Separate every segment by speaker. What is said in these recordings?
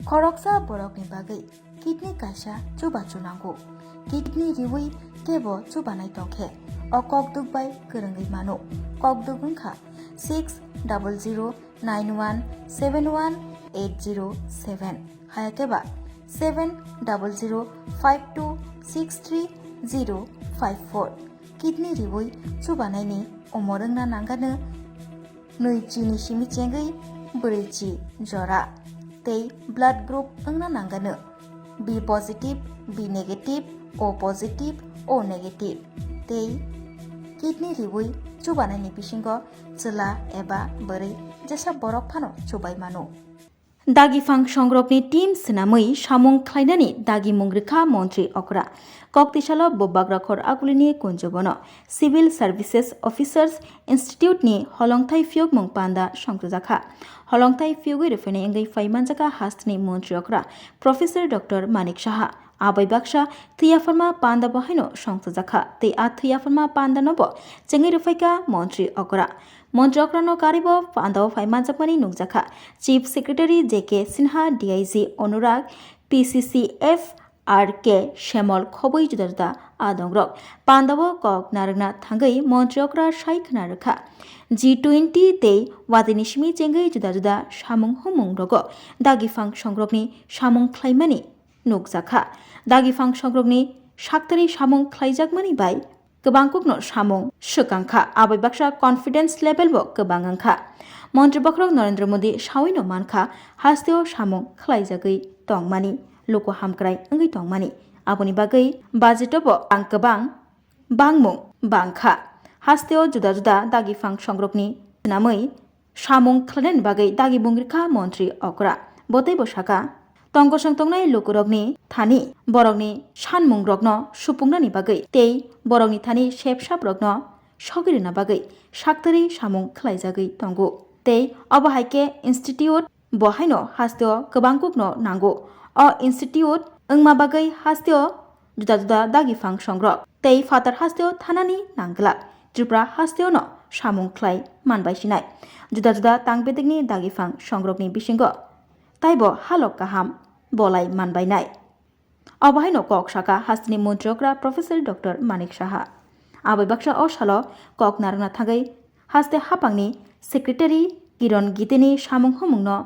Speaker 1: खरकसा बरकनि बागै किडनी कायसा चुबाचु नांगौ किडनी रिवै केबो चुबानाय दंखे अ ककदुगबाय गोरोङै मानो ककदुग ओंखा 600091718007 हायाकेबा 7005263054 किडनी रिवै चुबानायनि अमरंना नांगानो नैजिनि सिमिचेंगै ब्रैजि जरा तै ब्लाड ग्रुप ओंना नांगानो B positive B negative O positive O negative तै किडनी रिवै चुबानायनि बिसिंग चला एबा बोरै जेसा बरफ फानो चुबाय मानो दागिफां संग्रकनि टीम सिनामै सामुं ख्लायनानि दागि मुंग्रिखा मन्त्री अक्रा कक्तिशाल बोबाग्राखर आगुलिनि कुंजबन सिविल सार्भिसेस अफिसार्स इन्स्टिट्यूटनि हलंथाइ फियोग मुंपान्दा संग्रजाखा हलंथाइ फियोगै रेफेने एंगै फाइमानजाका हास्तनि मन्त्री अक्रा प्रोफेसर डॉक्टर मानिक साहा आबै बाक्सा थैयाफरमा पान्दा बहायनो संग्रजाखा तै आ थैयाफरमा पान्दा नब चेंगै रेफाइका मन्त्री अक्रा मन्त्री अक्रानो कारिब पान्दाव फाइमानजाकमानि नुगजाखा चीफ सेक्रेटारी जेके सिन्हा डीआईजी अनुराग पीसीसीएफ आर.के. श्यामल खबै जुदा जुदा आदंग्रक पान्दाव कक नारगना थांगै मन्त्री अक्रा साइक नारखा G20 तै वादिनि सिमि चेंगै जुदा जुदा सामुं हुमुं रग दागिफां संग्रकनि सामुं ख्लायमानि नुगजाखा दागिफां संग्रकनि साक्तारि सामुं ख्लायजाकमानि बाय गोबांकुकनो सामुं सुकांखा आबै बाक्सा कन्फिडेंस लेभेलबो गोबांखा मन्त्री बख्रक नरेंद्र मोदी सावैनो मानखा हास्तेव सामुं ख्लायजागै तंमानि लोको हामक्राय ओंगै तंमानि आबनि बागै बाजेटबो आं गोबां बांमुं बांखा हास्तेव जुदा जुदा दागिफां संग्रकनि नामै सामुं ख्लायनायनि बागै दागि बुंग्रिखा मन्त्री अक्रा बतै बसाका तंगसं तंनाय लोकरगनि थानि बरगनि सानमुं रगन सुपुंनानि बागै तै बरगनि थानि सेबसाब रगन सगिरिना बागै साक्तारि सामुं ख्लायजागै तंगु तै अबहायके इन्स्टिट्यूट बहायनो हास्तेव गोबांकुकनो नांगौ अ इन्स्टिट्यूट ओंमा बागै हास्तेव जुदा जुदा दागिफां संग्रक तै फातार हास्तेव थानानि नांगला त्रिपुरा हास्तेवनो सामुं ख्लाय मानबायसिनाय जुदा जुदा तांबेदिगनि दागिफां संग्रकनि बिसिंग ताइबो हालक गाहाम बलाय मानबायनाय अबहायनो कक साका हास्तिनि मन्त्री अक्रा प्रोफेसर डॉक्टर मानिक साहा आबै बाक्सा अ सालो कक नारगना थांगै हास्ते हापांनि सेक्रेटारि किरण गीतेनि सामुं हुमुंनो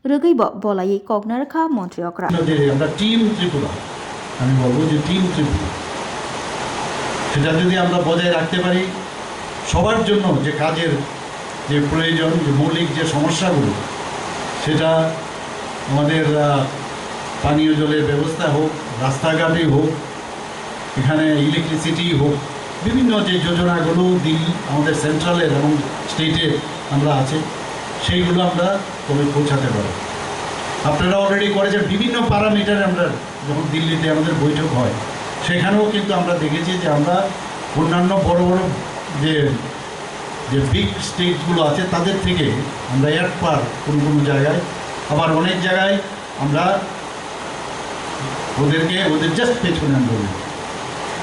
Speaker 1: रगैबो बलायै कक नारखा मन्त्री अक्रा
Speaker 2: আমরা টিম ত্রিপুরা আমি বলবো যে টিম ত্রিপুরা সেটা যদি আমরা বজায় রাখতে পারি সবার জন্য যে কাজের যে প্রয়োজন যে মৌলিক যে সমস্যাগুলো সেটা আমাদের পানীয় জলের ব্যবস্থা হোক রাস্তাঘাটই হোক এখানে ইলেকট্রিসিটি হোক বিভিন্ন যে যোজনাগুলো দিল্লি আমাদের সেন্ট্রালের এবং স্টেটের আমরা আছে সেইগুলো আমরা তবে পৌঁছাতে পারি আপনারা অলরেডি করেছেন বিভিন্ন প্যারামিটারে আমরা যখন দিল্লিতে আমাদের বৈঠক হয় সেখানেও কিন্তু আমরা দেখেছি যে আমরা অন্যান্য বড় বড় যে যে বিগ স্টেটগুলো আছে তাদের থেকে আমরা এক পার কোনো কোনো জায়গায় আবার অনেক জায়গায় আমরা ওদের জাস্ট পেছনে আমরা রই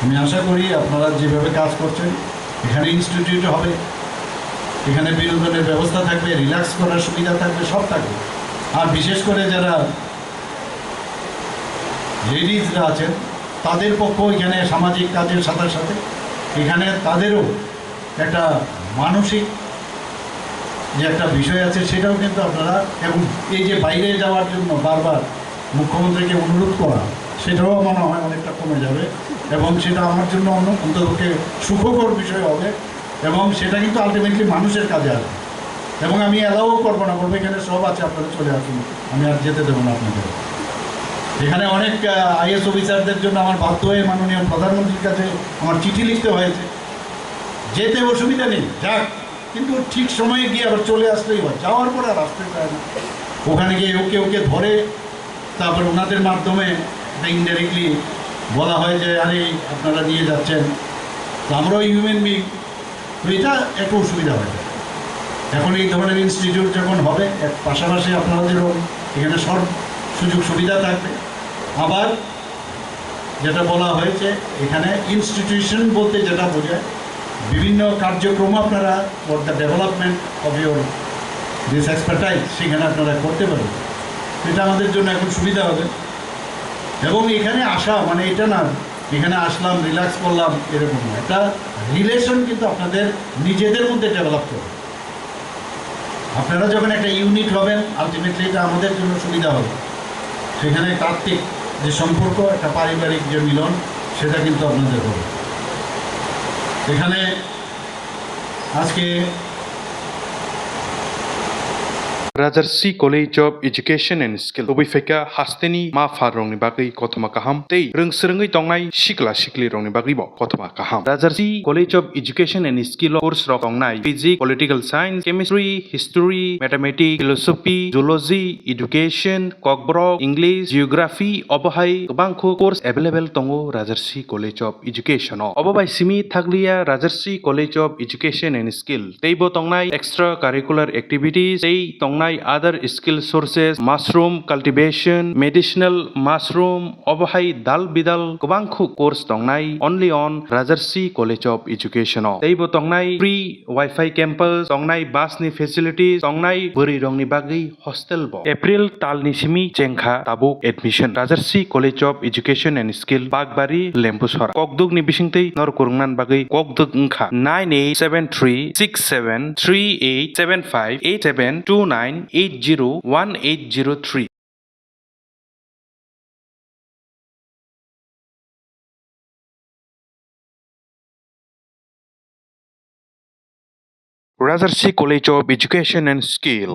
Speaker 2: আমি আশা করি আপনারা যেভাবে কাজ করছেন এখানে ইনস্টিটিউট হবে এখানে বিনোদনের ব্যবস্থা থাকবে রিল্যাক্স করার সুবিধা থাকবে সব থাকবে আর বিশেষ করে যারা লেডিজরা আছেন তাদের পক্ষেও এখানে সামাজিক কাজের সাথে সাথে এখানে তাদেরও একটা মানসিক যে একটা বিষয় আছে সেটাও কিন্তু আপনারা এবং এই যে বাইরে যাওয়ার জন্য বারবার মুখ্যমন্ত্রীকে অনুরোধ করা সেটাও মনে হয় অনেকটা কমে যাবে এবং সেটা আমার জন্য অন্ততপক্ষে সুখকর বিষয় হবে এবং সেটা কিন্তু আলটিমেটলি মানুষের কাজে আসবে এবং আমি অ্যালাউও করবো না বলবো এখানে সব আছে আপনারা চলে আসুন আমি আর যেতে দেবো না আপনাদের এখানে অনেক আইএস অফিসারদের জন্য আমার বাধ্য হয়ে মাননীয় প্রধানমন্ত্রীর কাছে আমার চিঠি লিখতে হয়েছে যেতে অসুবিধা নেই যাক কিন্তু ঠিক সময়ে গিয়ে আবার চলে আসলেই হয় যাওয়ার পরে আর আসতে চায় না ওখানে গিয়ে ওকে ধরে তারপর ওনাদের মাধ্যমে ইনডাইরেক্টলি বলা হয় যে আরে আপনারা নিয়ে যাচ্ছেন তো আমরাও হিউম্যান বিং তো এটা একটু অসুবিধা হয় এখন এই ধরনের ইনস্টিটিউট যখন হবে এক পাশাপাশি আপনাদেরও এখানে সব সুযোগ সুবিধা থাকবে আবার যেটা বলা হয়েছে এখানে ইনস্টিটিউশন বলতে যেটা বোঝায় বিভিন্ন কার্যক্রম আপনারা for the development of your this expertise সেখানে আপনারা করতে পারবেন এটা আমাদের জন্য এখন সুবিধা হবে। এবং এখানে আসা মানে এটা না এখানে আসলাম রিল্যাক্স করলাম এরকম না, একটা রিলেশন কিন্তু আপনাদের নিজেদের মধ্যে ডেভেলপ করবে। আপনারা যখন একটা ইউনিট হবেন আলটিমেটলি এটা আমাদের জন্য সুবিধা হবে। সেখানে তাত্ত্বিক যে সম্পর্ক, একটা পারিবারিক যে মিলন, সেটা কিন্তু আপনাদের হবে। এখানে আজকে
Speaker 3: Rajarsi College of Education and Skill Tobi Feka Hasteni Ma Farong ni Bagui Kotoma Kaham Tei Rung Serengi Tongnai Shikla Shikli Rong ni Bagui Bo Kotoma Kaham Rajarsi College of Education and Skill course Rok Tongnai Physics, Political Science, Chemistry, History, Mathematics, Philosophy, Zoology, Education, Kokborok, English, Geography, Obohai Kobangko course available Tongo Rajarsi College of Education Obobai Simi Thaglia Rajarsi College of Education and Skill Tei Bo Tongnai extracurricular activities Tei Tongnai other skill sources mushroom cultivation medicinal mushroom obohai dal bidal kobangkhu course tongnai only on Rajarsi College of Education teibo tongnai free wifi campus tongnai bus ni facilities tongnai buri rong ni bagi hostel bo April tal ni simi chengkha tabuk admission Rajarsi College of Education and Skill Bagbari Lempusora kokduk ni bisingtei nor kurungnan bagi kokduk ngkha 98736738758729801803 Rajarsi College of Education and Skill